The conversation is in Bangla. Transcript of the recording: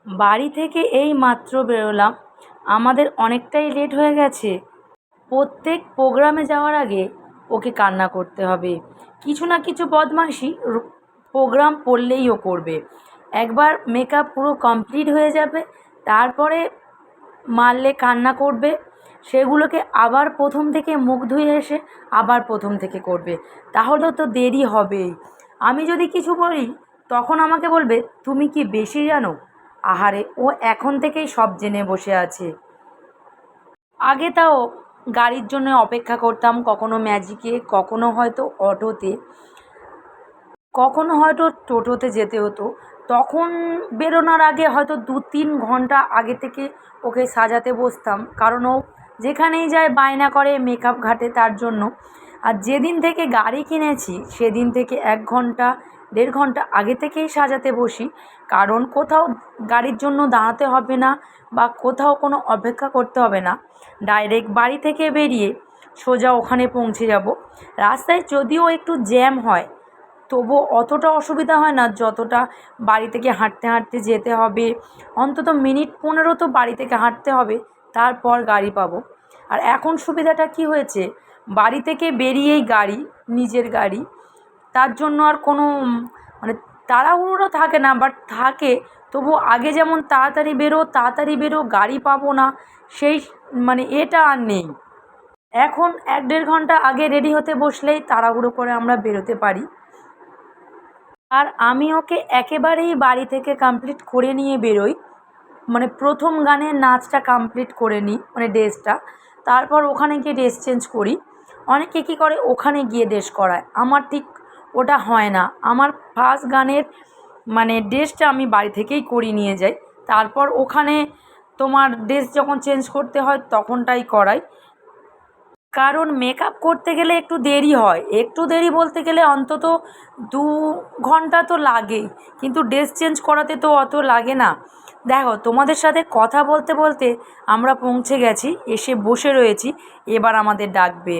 বাড়ি থেকে এই মাত্র বেরোলাম, আমাদের অনেকটাই লেট হয়ে গেছে। প্রত্যেক প্রোগ্রামে যাওয়ার আগে ওকে কান্না করতে হবে, কিছু না কিছু বদমাইশি প্রোগ্রাম পড়লেই ও করবে। একবার মেকআপ পুরো কমপ্লিট হয়ে যাবে, তারপরে মারলে কান্না করবে, সেগুলোকে আবার প্রথম থেকে মুখ ধুয়ে এসে আবার প্রথম থেকে করবে। তাহলেও তো দেরি হবেই। আমি যদি কিছু বলি তখন আমাকে বলবে তুমি কি বেশি জানো। আহারে, ও এখন থেকেই সব জেনে বসে আছে। আগে তাও গাড়ির জন্য অপেক্ষা করতাম, কখনো ম্যাজিকে, কখনো হয়তো অটোতে, কখনো হয়তো টোটোতে যেতে হতো। তখন বেরোনোর আগে হয়তো 2-3 ঘন্টা আগে থেকে ওকে সাজাতে বসতাম, কারণ ও যেখানেই যায় বায়না করে মেকআপ ঘাটে তার জন্য। আর যেদিন থেকে গাড়ি কিনেছি সেদিন থেকে 1 ঘন্টা 1.5 ঘন্টা আগে থেকেই সাজাতে বসি, কারণ কোথাও গাড়ির জন্য দাঁড়াতে হবে না বা কোথাও কোনো অপেক্ষা করতে হবে না। ডাইরেক্ট বাড়ি থেকে বেরিয়ে সোজা ওখানে পৌঁছে যাব। রাস্তায় যদিও একটু জ্যাম হয়, তবুও অতটা অসুবিধা হয় না যতটা বাড়ি থেকে হাঁটতে হাঁটতে যেতে হবে। অন্তত মিনিট 15 তো বাড়ি থেকে হাঁটতে হবে, তারপর গাড়ি পাবো। আর এখন সুবিধাটা কি হয়েছে, বাড়ি থেকে বেরিয়েই গাড়ি, নিজের গাড়ি, তার জন্য আর কোনো মানে তাড়াহুড়ো থাকে না। বাট থাকে, তবু আগে যেমন তাড়াতাড়ি বেরো গাড়ি পাবো না, সেই এটা আর নেই। এখন 1-1.5 ঘন্টা আগে রেডি হতে বসলেই তাড়াহুড়ো করে আমরা বেরোতে পারি। আর আমি ওকে একেবারেই বাড়ি থেকে কমপ্লিট করে নিয়ে বেরোই, প্রথম গানের নাচটা কমপ্লিট করে নিই, ড্রেসটা। তারপর ওখানে গিয়ে ড্রেস চেঞ্জ করি। অনেকে কী করে ওখানে গিয়ে ড্রেস করায়, আমার ঠিক ওটা হয় না। আমার ফার্স্ট গানের ড্রেসটা আমি বাড়ি থেকেই করিয়ে নিয়ে যাই, তারপর ওখানে তোমার ড্রেস যখন চেঞ্জ করতে হয় তখনটাই করাই। কারণ মেকআপ করতে গেলে একটু দেরি হয়, একটু দেরি বলতে গেলে অন্তত 2 ঘন্টা তো লাগেই, কিন্তু ড্রেস চেঞ্জ করাতে তো অত লাগে না। দেখো, তোমাদের সাথে কথা বলতে বলতে আমরা পৌঁছে গেছি, এসে বসে রয়েছি, এবার আমাদের ডাকবে।